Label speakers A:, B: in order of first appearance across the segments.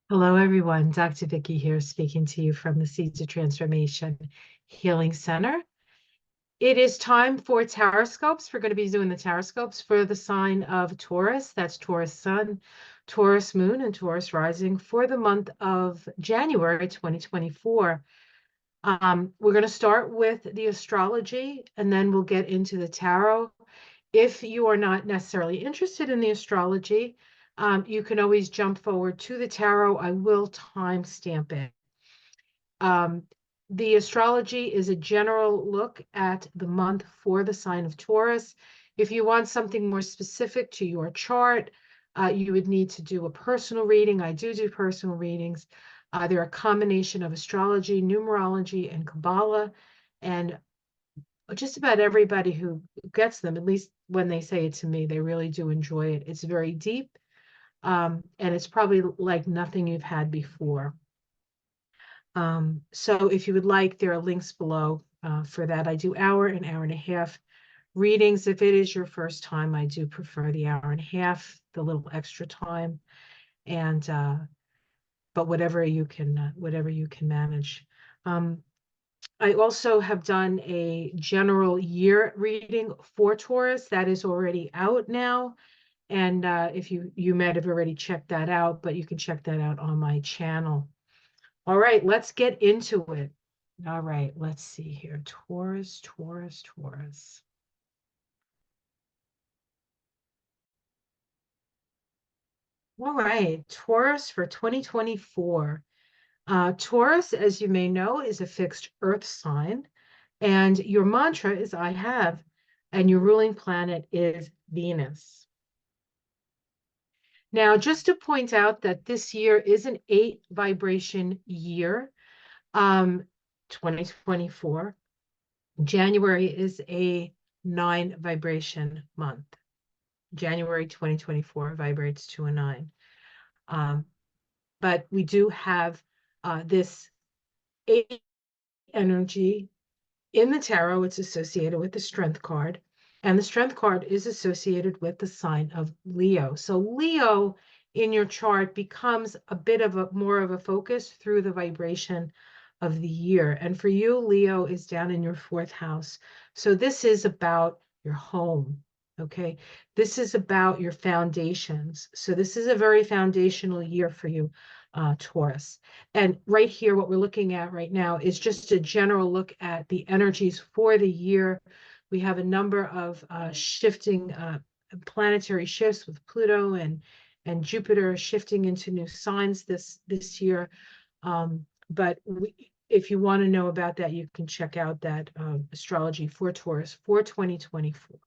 A: Hello, everyone. Dr. Vicky here, speaking to you from the Seeds of Transformation Healing Center. It is time for Taroscopes. We're going to be doing the Taroscopes for the sign of Taurus. That's Taurus Sun, Taurus Moon, and Taurus Rising for the month of January 2024. We're going to start with the astrology, and then we'll get into the tarot. If you are not necessarily interested in the astrology, you can always jump forward to the tarot. I will timestamp it. Um, the astrology is a general look at the month for the sign of Taurus. If you want something more specific to your chart, you would need to do a personal reading. I do personal readings. They're a combination of astrology, numerology, and Kabbalah. And just about everybody who gets them, at least when they say it to me, they really do enjoy it. It's very deep, and it's probably like nothing you've had before. So if you would like, there are links below for that. I do hour and a half readings. If it is your first time, I do prefer the hour and a half, the little extra time, and but whatever you can manage. I also have done a general year reading for Taurus that is already out now. And if you might have already checked that out, but you can check that out on my channel. All right, let's get into it. All right, let's see here. Taurus, Taurus, Taurus. All right, Taurus for 2024. Taurus, as you may know, is a fixed earth sign, and your mantra is I have, and your ruling planet is Venus. Now, just to point out that this year is an 8 vibration year, 2024. January is a 9 vibration month. January 2024 vibrates to a 9. But we do have this 8 energy in the tarot. It's associated with the Strength card. And the Strength card is associated with the sign of Leo. So Leo in your chart becomes a bit of a more of a focus through the vibration of the year. And for you, Leo is down in your 4th house. So this is about your home. Okay. This is about your foundations. So this is a very foundational year for you, Taurus. And right here, what we're looking at right now is just a general look at the energies for the year. We have a number of shifting planetary shifts with Pluto and Jupiter shifting into new signs this year. But if you want to know about that, you can check out that astrology for Taurus for 2024.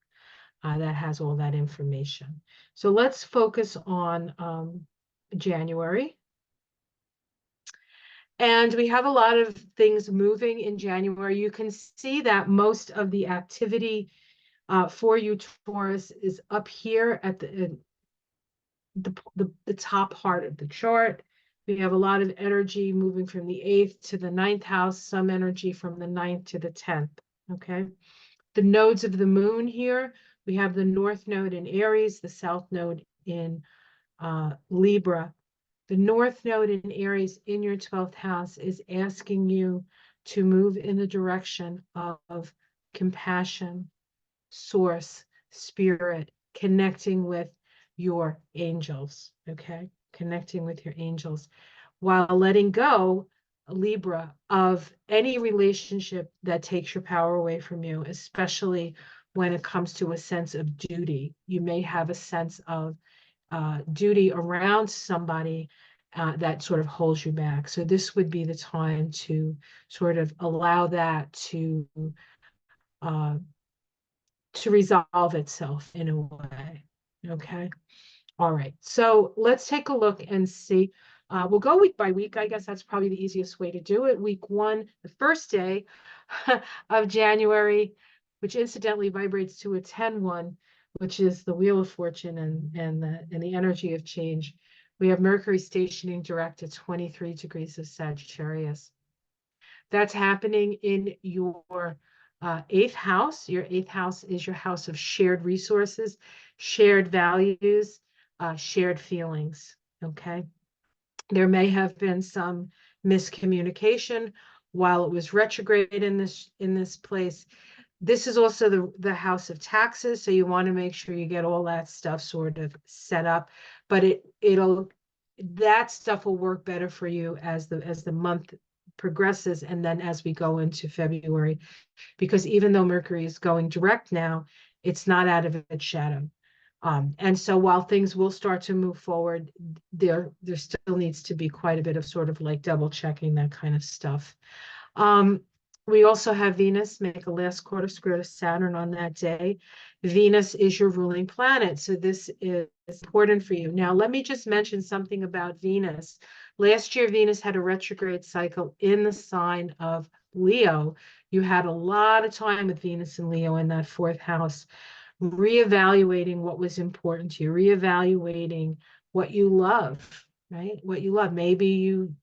A: That has all that information. So let's focus on January. And we have a lot of things moving in January. You can see that most of the activity for you, Taurus, is up here at the top part of the chart. We have a lot of energy moving from the 8th to the 9th house, some energy from the 9th to the 10th, okay? The nodes of the moon here, we have the north node in Aries, the south node in Libra. The north node in Aries in your 12th house is asking you to move in the direction of compassion, source, spirit, connecting with your angels, okay? Connecting with your angels while letting go, Libra, of any relationship that takes your power away from you, especially when it comes to a sense of duty. You may have a sense of duty around somebody that sort of holds you back. So this would be the time to sort of allow that to resolve itself in a way. Okay. All right. So let's take a look and see. We'll go week by week. I guess that's probably the easiest way to do it. Week 1, the first day of January, which incidentally vibrates to a 10-1, which is the Wheel of Fortune and the energy of change. We have Mercury stationing direct at 23 degrees of Sagittarius. That's happening in your 8th house. Your 8th house is your house of shared resources, shared values, shared feelings. Okay. There may have been some miscommunication while it was retrograde in this place. This is also the house of taxes, so you want to make sure you get all that stuff sort of set up. But that stuff will work better for you as the month progresses, and then as we go into February, because even though Mercury is going direct now, it's not out of its shadow. And so while things will start to move forward, there still needs to be quite a bit of sort of like double checking, that kind of stuff. We also have Venus make a last quarter square to Saturn on that day. Venus is your ruling planet, so this is important for you. Now, let me just mention something about Venus. Last year, Venus had a retrograde cycle in the sign of Leo. You had a lot of time with Venus and Leo in that fourth house, reevaluating what was important to you, reevaluating what you love, right? What you love. Maybe you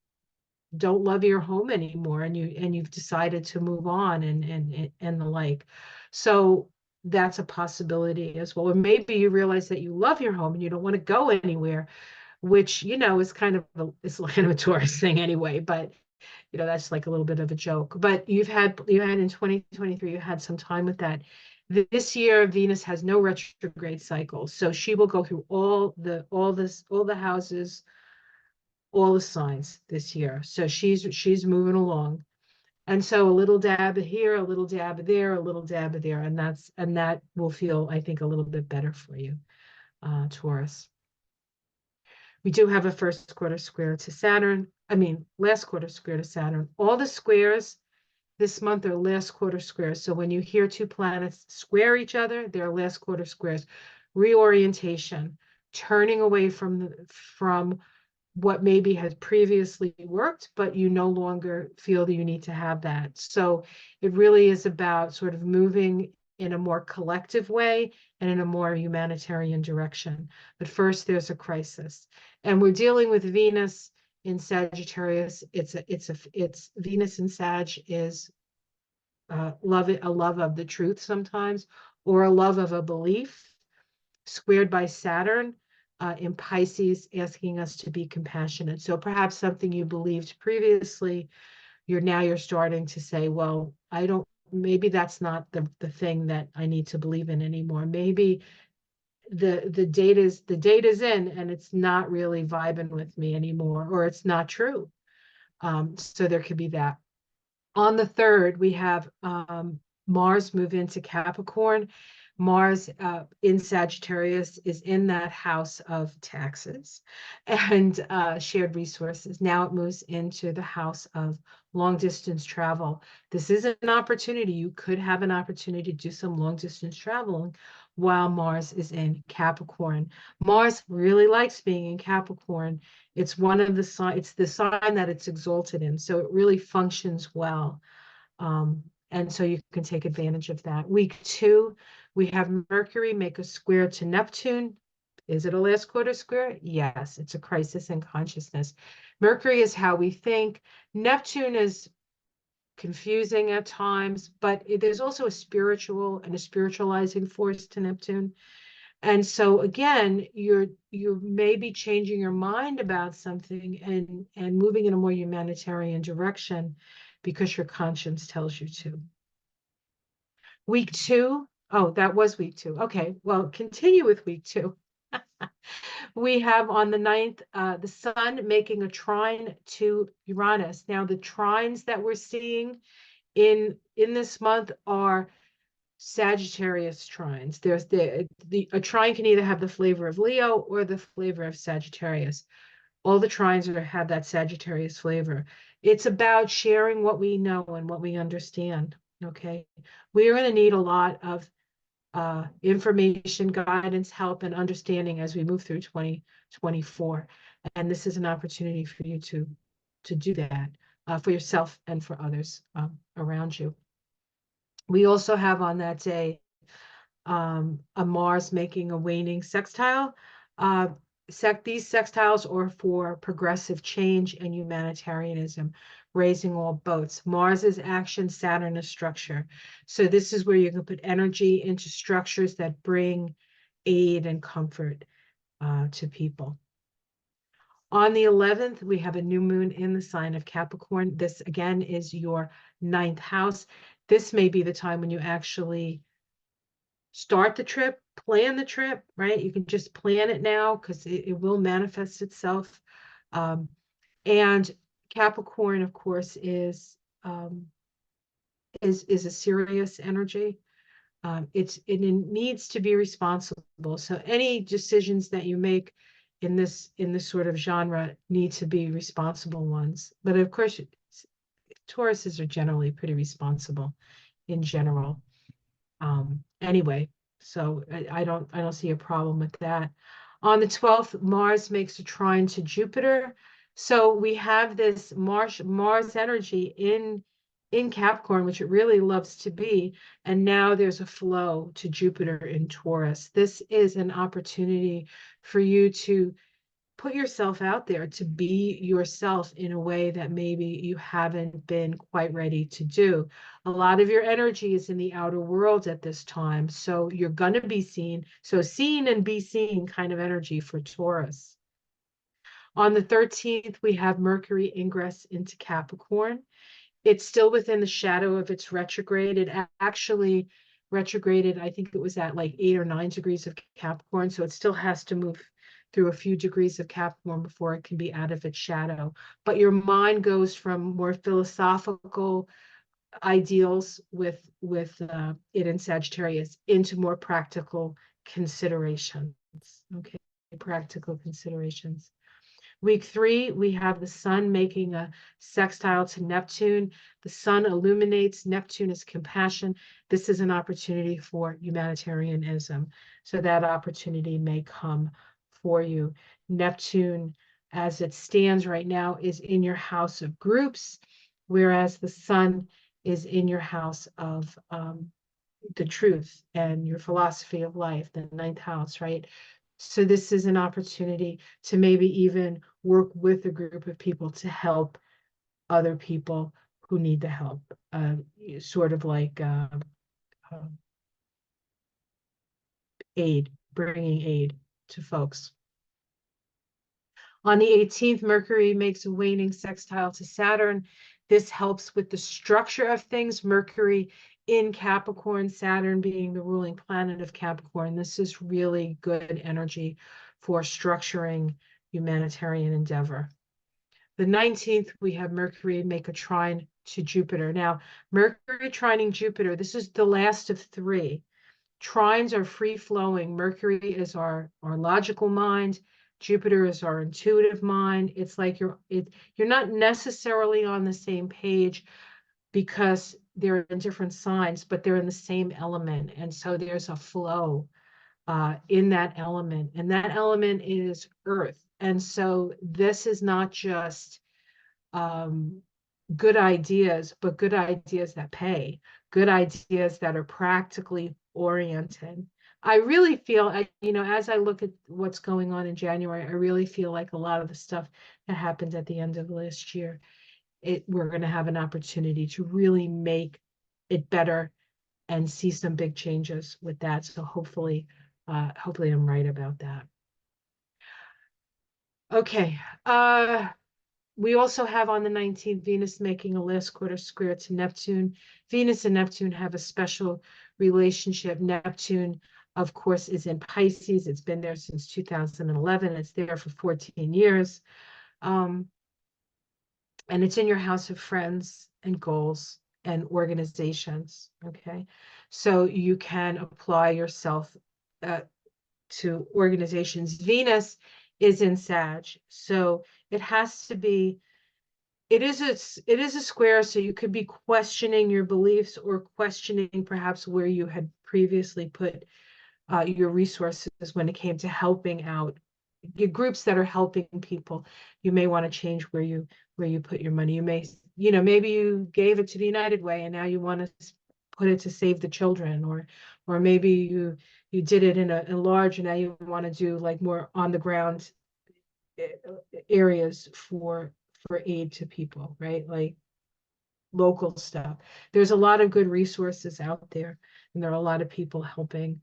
A: don't love your home anymore, and you've decided to move on, and the like. So that's a possibility as well. Or maybe you realize that you love your home and you don't want to go anywhere, which is kind of it's kind of a Taurus thing anyway, but that's like a little bit of a joke. But you had in 2023, you had some time with that. This year, Venus has no retrograde cycle, so she will go through all the houses, all the signs this year. So she's moving along. And so a little dab here, a little dab there, a little dab there, and that will feel, I think, a little bit better for you, Taurus. We do have a first quarter square to Saturn. I mean, last quarter square to Saturn. All the squares this month are last quarter squares. So when you hear two planets square each other, they're last quarter squares. Reorientation, turning away from what maybe has previously worked, but you no longer feel that you need to have that. So it really is about sort of moving in a more collective way and in a more humanitarian direction. But first, there's a crisis, and we're dealing with Venus in Sagittarius. It's Venus in Sag is a love of the truth sometimes, or a love of a belief, squared by Saturn in Pisces, asking us to be compassionate. So perhaps something you believed previously, you're starting to say, well, maybe that's not the thing that I need to believe in anymore. Maybe the data's in and it's not really vibing with me anymore, or it's not true. So there could be that. On the 3rd, we have Mars move into Capricorn. Mars in Sagittarius is in that house of taxes and shared resources. Now it moves into the house of long distance travel. This is an opportunity. You could have an opportunity to do some long distance traveling while Mars is in Capricorn. Mars really likes being in Capricorn. It's one of the signs, it's the sign that it's exalted in. So it really functions well. And so you can take advantage of that. Week 2, we have Mercury make a square to Neptune. Is it a last quarter square? Yes, it's a crisis in consciousness. Mercury is how we think. Neptune is confusing at times, but there's also a spiritual and a spiritualizing force to Neptune. And so again, you may be changing your mind about something and moving in a more humanitarian direction because your conscience tells you to. Week 2, oh, that was week 2. Okay, well, continue with week 2. We have on the 9th, the Sun making a trine to Uranus. Now, the trines that we're seeing in this month are Sagittarius trines. There's a trine can either have the flavor of Leo or the flavor of Sagittarius. All the trines have that Sagittarius flavor. It's about sharing what we know and what we understand. Okay, we are going to need a lot of information, guidance, help, and understanding as we move through 2024. And this is an opportunity for you to do that for yourself and for others around you. We also have on that day a Mars making a waning sextile. These sextiles are for progressive change and humanitarianism, raising all boats. Mars is action, Saturn is structure. So this is where you can put energy into structures that bring aid and comfort to people. On the 11th, we have a new moon in the sign of Capricorn. This again is your ninth house. This may be the time when you actually start the trip, plan the trip, right? You can just plan it now because it will manifest itself. Um, and Capricorn, of course, is a serious energy. It needs to be responsible. So any decisions that you make in this sort of genre need to be responsible ones. But of course, Tauruses are generally pretty responsible in general. Anyway, so I don't see a problem with that. On the 12th, Mars makes a trine to Jupiter. So we have this Mars energy in Capricorn, which it really loves to be, and now there's a flow to Jupiter in Taurus. This is an opportunity for you to put yourself out there, to be yourself in a way that maybe you haven't been quite ready to do. A lot of your energy is in the outer world at this time, so you're going to be seen. So seen and be seen kind of energy for Taurus. On the 13th, we have Mercury ingress into Capricorn. It's still within the shadow of its retrograde. It actually retrograded, I think it was at like 8 or 9 degrees of Capricorn. So it still has to move through a few degrees of Capricorn before it can be out of its shadow. But your mind goes from more philosophical ideals with it in Sagittarius into more practical considerations. Okay, practical considerations. Week 3, we have the sun making a sextile to Neptune. The sun illuminates, Neptune is compassion. This is an opportunity for humanitarianism. So that opportunity may come for you. Neptune, as it stands right now, is in your house of groups, whereas the sun is in your house of the truth and your philosophy of life, the ninth house, right? So this is an opportunity to maybe even work with a group of people to help other people who need the help, sort of like uh, aid, bringing aid to folks. On the 18th, Mercury makes a waning sextile to Saturn. This helps with the structure of things. Mercury in Capricorn, Saturn being the ruling planet of Capricorn. This is really good energy for structuring humanitarian endeavor. The 19th, we have Mercury make a trine to Jupiter. Now, Mercury trining Jupiter, this is the last of 3. Trines are free flowing. Mercury is our logical mind. Jupiter is our intuitive mind. It's like you're not necessarily on the same page because they're in different signs, but they're in the same element. And so there's a flow in that element. And that element is earth. And so this is not just good ideas, but good ideas that pay, good ideas that are practically oriented. I really feel, as I look at what's going on in January, I really feel like a lot of the stuff that happened at the end of last year, we're going to have an opportunity to really make it better and see some big changes with that. So hopefully I'm right about that. Okay. We also have on the 19th, Venus making a last quarter square to Neptune. Venus and Neptune have a special relationship. Neptune, of course, is in Pisces. It's been there since 2011. It's there for 14 years. And it's in your house of friends and goals and organizations, okay? So you can apply yourself to organizations. Venus is in Sag, so it has to be, it is a square, so you could be questioning your beliefs or questioning perhaps where you had previously put your resources when it came to helping out your groups that are helping people. You may want to change where you put your money. You may, maybe you gave it to the United Way and now you want to put it to save the children, or maybe you did it in a large and now you want to do like more on the ground areas for aid to people, right? Like local stuff. There's a lot of good resources out there, and there are a lot of people helping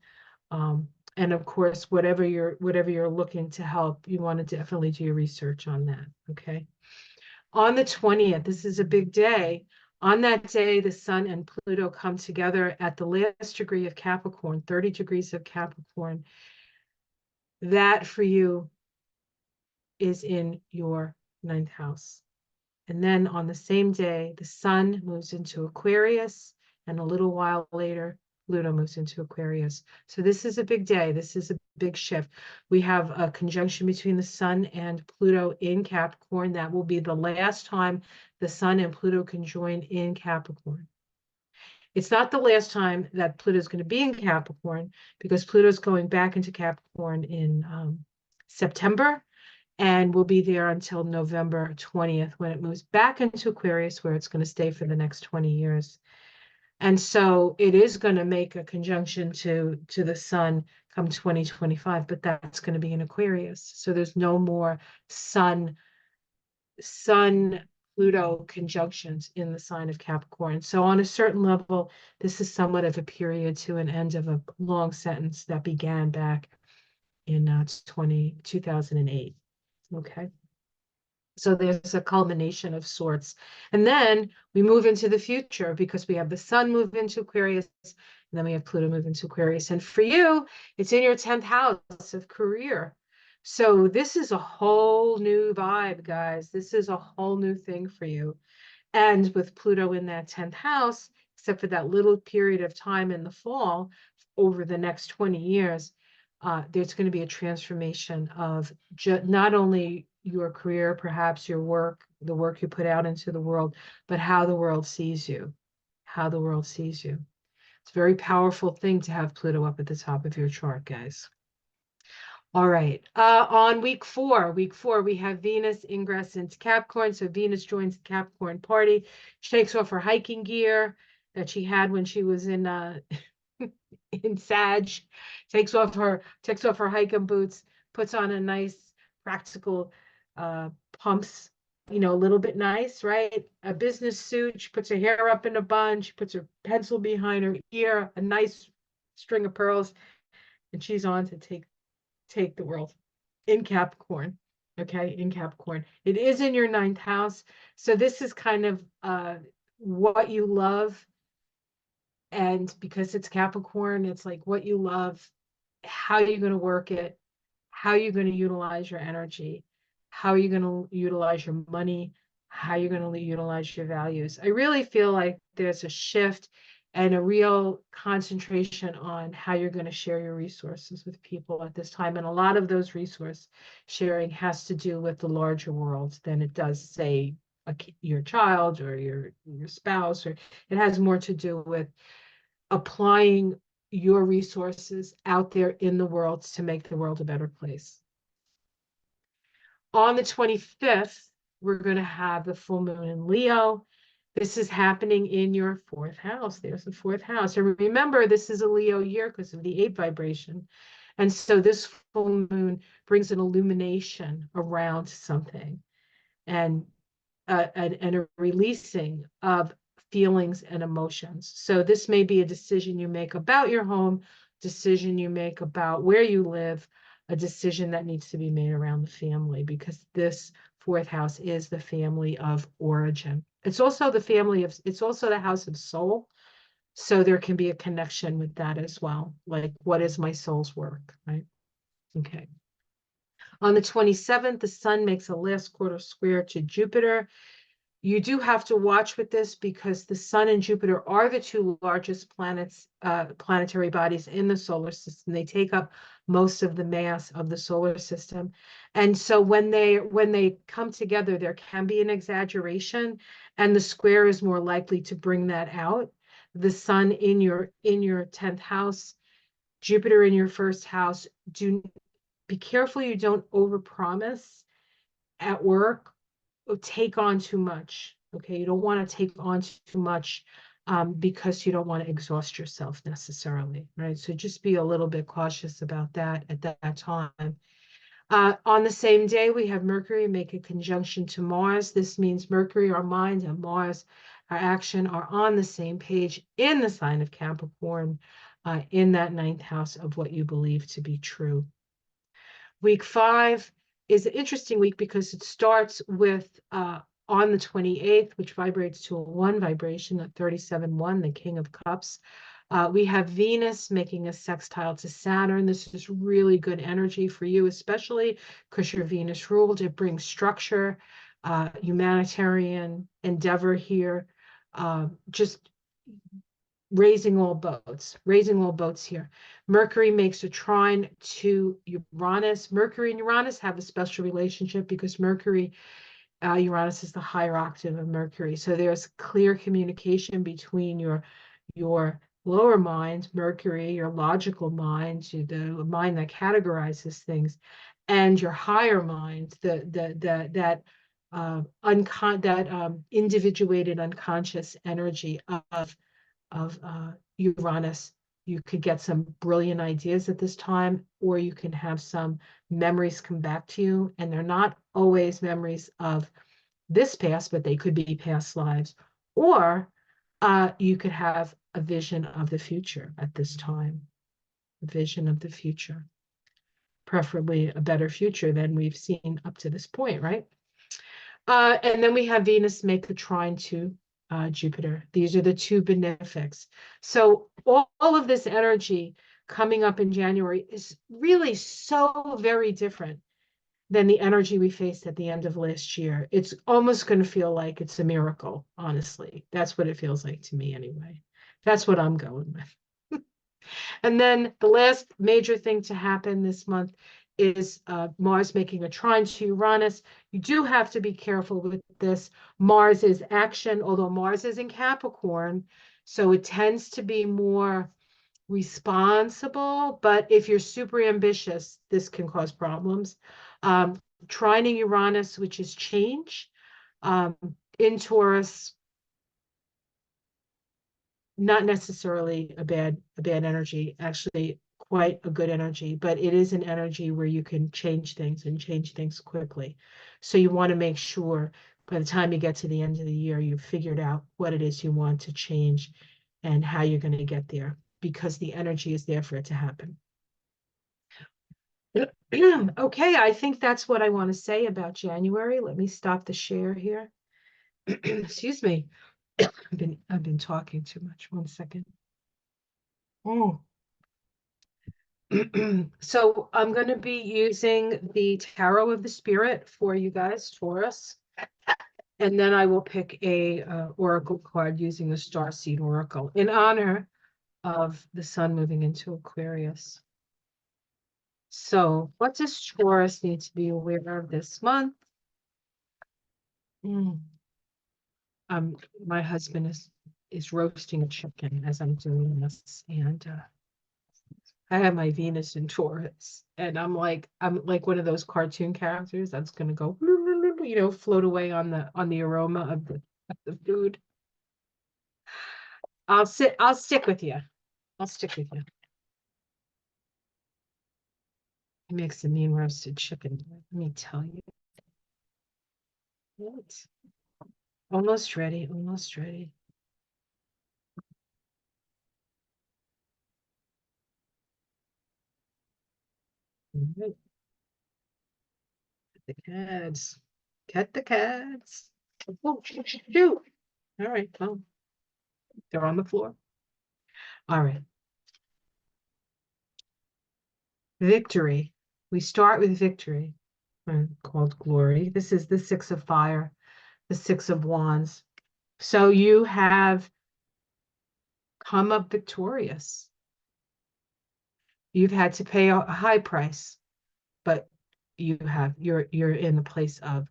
A: And of course, whatever you're looking to help, you want to definitely do your research on that. Okay. On the 20th, this is a big day. On that day, the Sun and Pluto come together at the last degree of Capricorn, 30 degrees of Capricorn. That for you is in your ninth house. And then on the same day, the Sun moves into Aquarius, and a little while later, Pluto moves into Aquarius. So this is a big day. This is a big shift. We have a conjunction between the Sun and Pluto in Capricorn. That will be the last time the Sun and Pluto can join in Capricorn. It's not the last time that Pluto is going to be in Capricorn, because Pluto is going back into Capricorn in September, and will be there until November 20th, when it moves back into Aquarius, where it's going to stay for the next 20 years. And so it is going to make a conjunction to the Sun come 2025, but that's going to be in Aquarius. So there's no more Sun Pluto conjunctions in the sign of Capricorn. So on a certain level, this is somewhat of a period to an end of a long sentence that began back in 2008. Okay. So there's a culmination of sorts. And then we move into the future, because we have the Sun move into Aquarius, and then we have Pluto move into Aquarius. And for you, it's in your 10th house of career. So this is a whole new vibe, guys. This is a whole new thing for you. And with Pluto in that 10th house, except for that little period of time in the fall, over the next 20 years, there's going to be a transformation of not only your career, perhaps your work, the work you put out into the world, but how the world sees you, how the world sees you. It's a very powerful thing to have Pluto up at the top of your chart, guys. All right. On week four, we have Venus ingress into Capricorn. So Venus joins the Capricorn party. She takes off her hiking gear that she had when she was in in Sag, takes off her hiking boots, puts on a nice practical pumps, a little bit nice, right? A business suit. She puts her hair up in a bun. She puts her pencil behind her ear, a nice string of pearls, and she's on to take the world in Capricorn. Okay, in Capricorn. It is in your ninth house. So this is kind of what you love. And because it's Capricorn, it's like what you love, how you're going to work it, how you're going to utilize your energy, how you're going to utilize your money, how you're going to utilize your values. I really feel like there's a shift and a real concentration on how you're going to share your resources with people at this time. And a lot of those resource sharing has to do with the larger world than it does, say, your child or your spouse, or it has more to do with applying your resources out there in the world to make the world a better place. On the 25th, we're going to have the full moon in Leo. This is happening in your fourth house. There's the fourth house. And remember, this is a Leo year because of the 8 vibration. And so this full moon brings an illumination around something, and a releasing of feelings and emotions. So this may be a decision you make about your home, decision you make about where you live, a decision that needs to be made around the family, because this fourth house is the family of origin. It's also it's also the house of soul. So there can be a connection with that as well. Like, what is my soul's work, right? Okay. On the 27th, the Sun makes a last quarter square to Jupiter. You do have to watch with this, because the Sun and Jupiter are the two largest planetary bodies in the solar system. They take up most of the mass of the solar system. And so when they come together, there can be an exaggeration, and the square is more likely to bring that out. The Sun in your 10th house, Jupiter in your first house. Be careful you don't overpromise at work, take on too much. Okay, you don't want to take on too much because you don't want to exhaust yourself necessarily, right? So just be a little bit cautious about that at that time. On the same day, we have Mercury make a conjunction to Mars. This means Mercury, our mind, and Mars, our action, are on the same page in the sign of Capricorn. in that ninth house of what you believe to be true. Week 5 is an interesting week because it starts with on the 28th, which vibrates to a 1 vibration, a 37-1, the King of Cups. We have Venus making a sextile to Saturn. This is really good energy for you, especially because you're Venus ruled. It brings structure, humanitarian endeavor here, just raising all boats here. Mercury makes a trine to Uranus. Mercury and Uranus have a special relationship because Uranus is the higher octave of Mercury. So there's clear communication between your lower mind, Mercury, your logical mind, the mind that categorizes things, and your higher mind, that individuated unconscious energy of Uranus. You could get some brilliant ideas at this time, or you can have some memories come back to you, and they're not always memories of this past, but they could be past lives, or you could have a vision of the future at this time, a vision of the future, preferably a better future than we've seen up to this point, right? And then we have Venus make the trine to Jupiter. These are the two benefics. So all of this energy coming up in January is really so very different than the energy we faced at the end of last year. It's almost going to feel like it's a miracle, honestly. That's what it feels like to me anyway. That's what I'm going with. And then the last major thing to happen this month is Mars making a trine to Uranus. You do have to be careful with this. Mars is action, although Mars is in Capricorn, so it tends to be more responsible. But if you're super ambitious, this can cause problems. Trining Uranus, which is change, in Taurus, not necessarily a bad energy, actually quite a good energy, but it is an energy where you can change things and change things quickly. So you want to make sure by the time you get to the end of the year, you've figured out what it is you want to change and how you're going to get there, because the energy is there for it to happen. Okay, I think that's what I want to say about January. Let me stop the share here. Excuse me. I've been talking too much. 1 second. Oh. So I'm going to be using the Tarot of the Spirit for you guys, Taurus, and then I will pick a oracle card using the Starseed Oracle in honor of the sun moving into Aquarius. So what does Taurus need to be aware of this month? My husband is roasting a chicken as I'm doing this, and I have my Venus in Taurus, and I'm like one of those cartoon characters that's gonna go, float away on the aroma of the food. I'll stick with you. I'll stick with you. He makes a mean roasted chicken. Let me tell you. What? Almost ready, almost ready. Right. The cats. Get the cats. Oh, shoot. All right, well, they're on the floor. All right. Victory. We start with victory, called glory. This is the 6 of fire, the 6 of wands. So you have come up victorious. You've had to pay a high price, but you're in the place of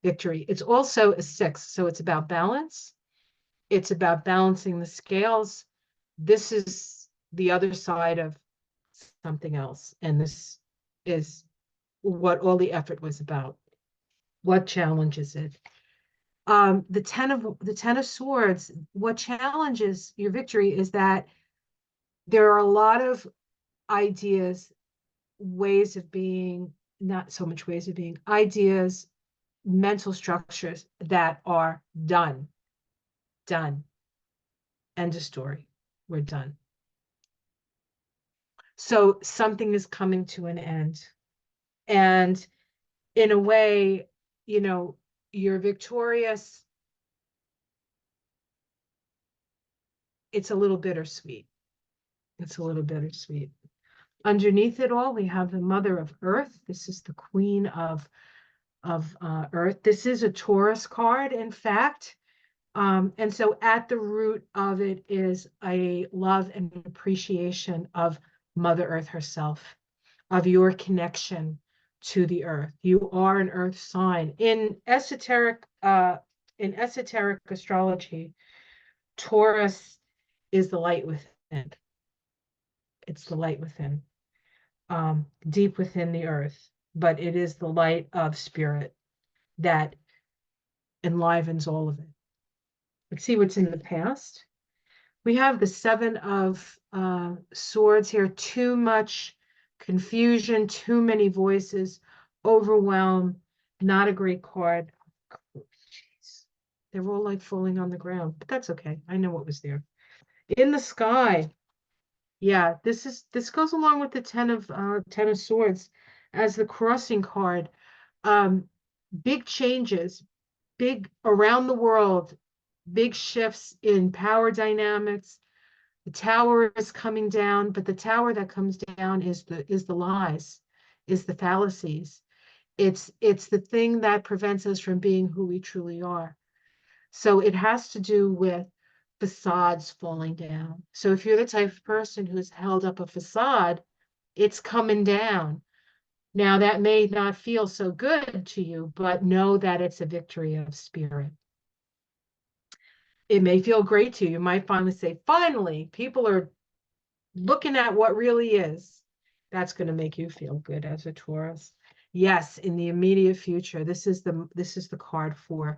A: victory. It's also a 6, so it's about balance. It's about balancing the scales. This is the other side of something else, and this is what all the effort was about. What challenges it? The 10 of swords, what challenges your victory is that there are a lot of ideas, ways of being, not so much ways of being, ideas, mental structures that are done. End of story. We're done. So something is coming to an end. And in a way, you know, you're victorious. It's a little bittersweet. It's a little bittersweet. Underneath it all, we have the Mother of Earth. This is the Queen of Earth. This is a Taurus card, in fact. And so at the root of it is a love and appreciation of Mother Earth herself, of your connection to the earth. You are an earth sign. In esoteric astrology, Taurus is the light within. It's the light within, deep within the earth, but it is the light of spirit that enlivens all of it. Let's see what's in the past. We have the Seven of Swords here. Too much confusion, too many voices, overwhelm, not a great card. Jeez. They're all like falling on the ground, but that's okay. I know what was there. In the sky. Yeah, this goes along with the Ten of Swords as the crossing card. Um, Big changes, big around the world, big shifts in power dynamics. The tower is coming down, but the tower that comes down is the lies, is the fallacies. It's the thing that prevents us from being who we truly are. So it has to do with facades falling down. So if you're the type of person who's held up a facade, it's coming down. Now that may not feel so good to you, but know that it's a victory of spirit. It may feel great to you. You might finally say, finally, people are looking at what really is. That's going to make you feel good as a Taurus. Yes, in the immediate future, this is the card for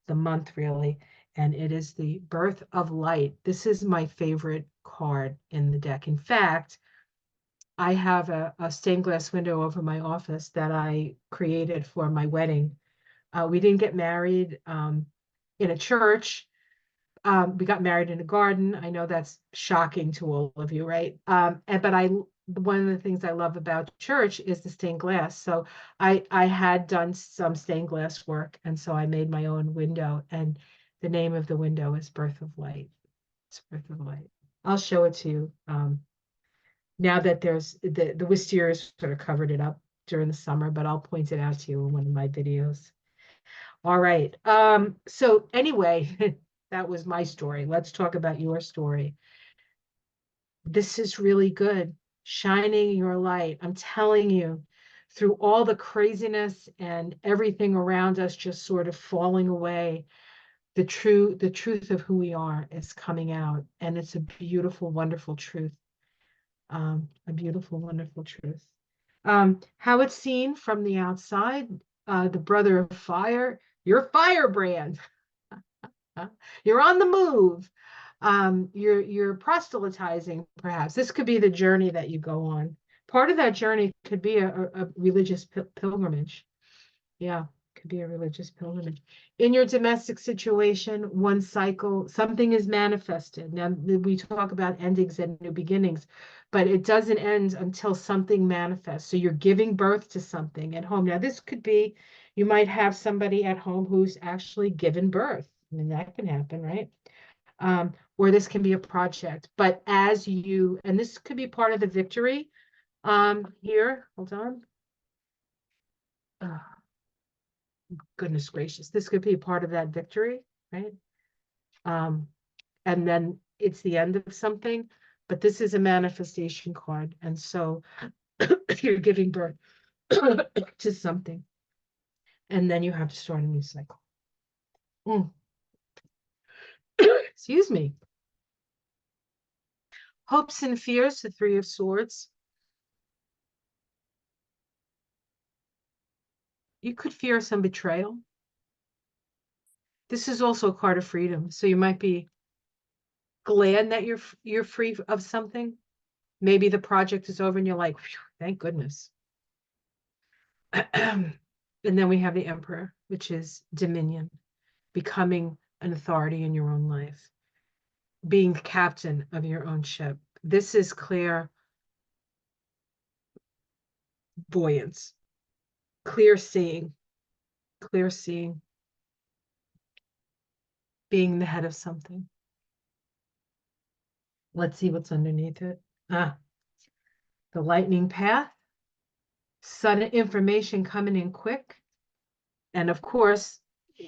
A: the month, really, and it is the birth of light. This is my favorite card in the deck. In fact, I have a stained glass window over my office that I created for my wedding. We didn't get married in a church. We got married in a garden. I know that's shocking to all of you, right? But one of the things I love about church is the stained glass. So I had done some stained glass work, and so I made my own window, and the name of the window is Birth of Light. It's Birth of Light. I'll show it to you. Now that there's the wisteria sort of covered it up during the summer, but I'll point it out to you in one of my videos. All right. So anyway, that was my story. Let's talk about your story. This is really good. Shining your light. I'm telling you, through all the craziness and everything around us just sort of falling away, the truth of who we are is coming out. And it's a beautiful, wonderful truth. A beautiful, wonderful truth. How it's seen from the outside, the brother of fire, your firebrand. You're on the move. You're proselytizing, perhaps. This could be the journey that you go on. Part of that journey could be a religious pilgrimage. Yeah, could be a religious pilgrimage. In your domestic situation, one cycle, something is manifested. Now, we talk about endings and new beginnings, but it doesn't end until something manifests. So you're giving birth to something at home. Now, this could be, you might have somebody at home who's actually given birth. I mean, that can happen, right? Or this can be a project. But and this could be part of the victory. Here, hold on. Goodness gracious, this could be part of that victory, right? And then it's the end of something, but this is a manifestation card. And so you're giving birth to something, and then you have to start a new cycle. Excuse me. Hopes and fears, the Three of Swords. You could fear some betrayal. This is also a card of freedom. So you might be glad that you're free of something. Maybe the project is over and you're like, thank goodness. And then we have the Emperor, which is dominion, becoming an authority in your own life, being the captain of your own ship. This is clear buoyance, clear seeing, clear seeing, being the head of something. Let's see what's underneath it. Ah, the lightning path, sudden information coming in quick. And of course,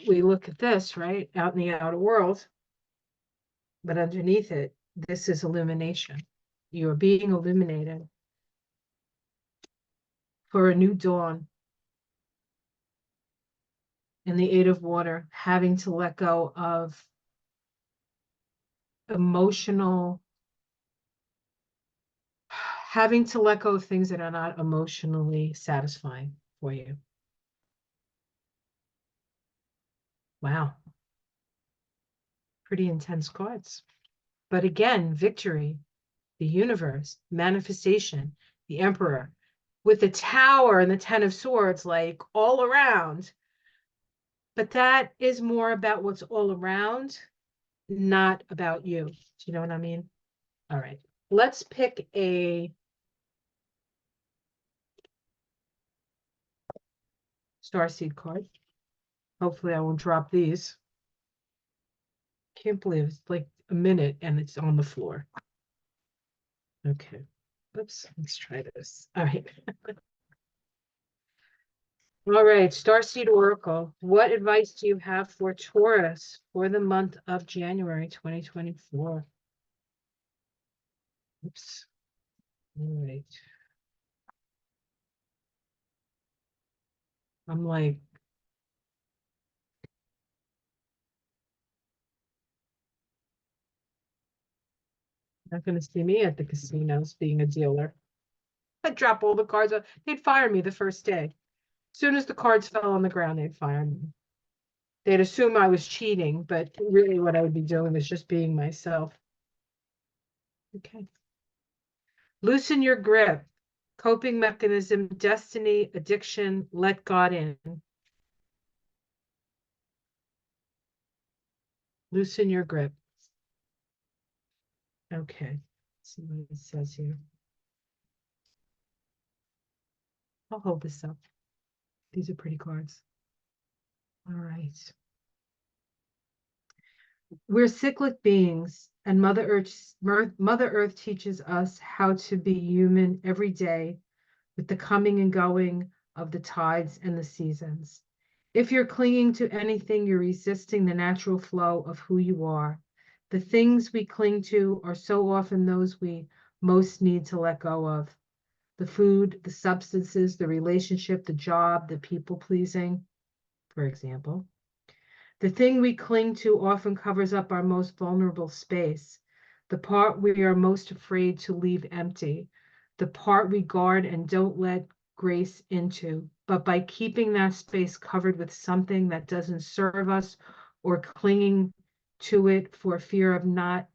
A: we look at this, right, out in the outer world, but underneath it, this is illumination. You're being illuminated for a new dawn. And the Eight of Water, having to let go of emotional, having to let go of things that are not emotionally satisfying for you. Wow. Pretty intense cards. But again, victory, the universe, manifestation, the Emperor, with the Tower and the Ten of Swords, like all around. But that is more about what's all around, not about you. Do you know what I mean? All right. Let's pick a starseed card. Hopefully I won't drop these. Can't believe it's like a minute and it's on the floor. Okay. Oops, let's try this. All right. All right, Starseed Oracle. What advice do you have for Taurus for the month of January 2024? Oops. All right. I'm like, not going to see me at the casinos being a dealer. I'd drop all the cards. They'd fire me the first day. As soon as the cards fell on the ground, they'd fire me. They'd assume I was cheating, but really what I would be doing is just being myself. Okay. Loosen your grip. Coping mechanism, destiny, addiction, let God in. Loosen your grip. Okay. Let's see what it says here. I'll hold this up. These are pretty cards. All right. We're cyclic beings, and Mother Earth teaches us how to be human every day with the coming and going of the tides and the seasons. If you're clinging to anything, you're resisting the natural flow of who you are. The things we cling to are so often those we most need to let go of. The food, the substances, the relationship, the job, the people pleasing, for example. The thing we cling to often covers up our most vulnerable space, the part we are most afraid to leave empty, the part we guard and don't let grace into. But by keeping that space covered with something that doesn't serve us or clinging to it for fear of not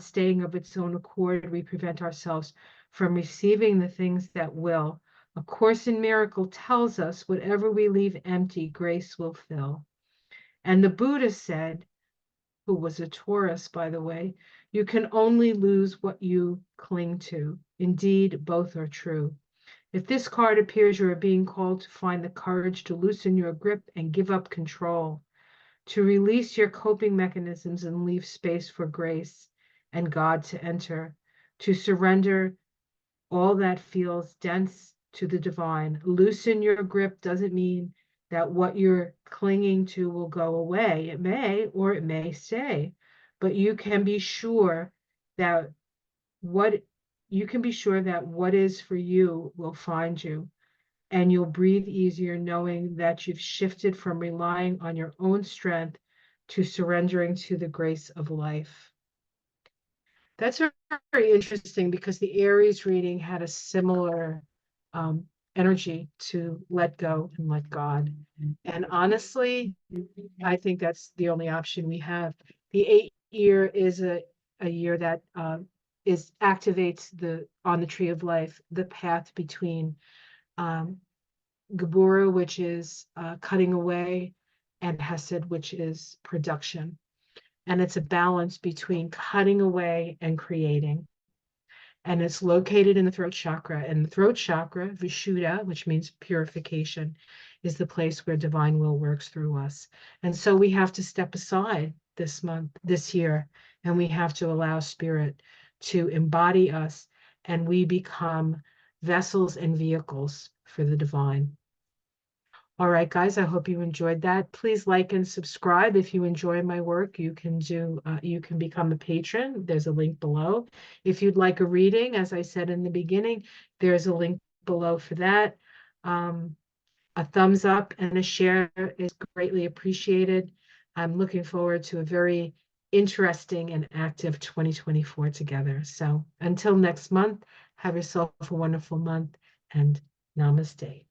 A: staying of its own accord, we prevent ourselves from receiving the things that will. A Course in Miracle tells us whatever we leave empty, grace will fill. And the Buddha said, who was a Taurus, by the way, you can only lose what you cling to. Indeed, both are true. If this card appears, you are being called to find the courage to loosen your grip and give up control, to release your coping mechanisms and leave space for grace and God to enter, to surrender all that feels dense to the divine. Loosen your grip doesn't mean that what you're clinging to will go away. It may, or it may stay, but you can be sure that what what is for you will find you, and you'll breathe easier knowing that you've shifted from relying on your own strength to surrendering to the grace of life. That's very interesting because the Aries reading had a similar energy to let go and let God. And honestly, I think that's the only option we have. The 8 year is a year that activates on the tree of life, the path between Gabura, which is cutting away, and Hesed, which is production. And it's a balance between cutting away and creating. and it's located in the throat chakra. And the throat chakra, Vishuddha, which means purification, is the place where divine will works through us. And so we have to step aside this month, this year, and we have to allow spirit to embody us, and we become vessels and vehicles for the divine. All right, guys, I hope you enjoyed that. Please like and subscribe. If you enjoy my work, you can become a patron. There's a link below. If you'd like a reading, as I said in the beginning, there's a link below for that. A thumbs up and a share is greatly appreciated. I'm looking forward to a very interesting and active 2024 together. So until next month, have yourself a wonderful month, and namaste.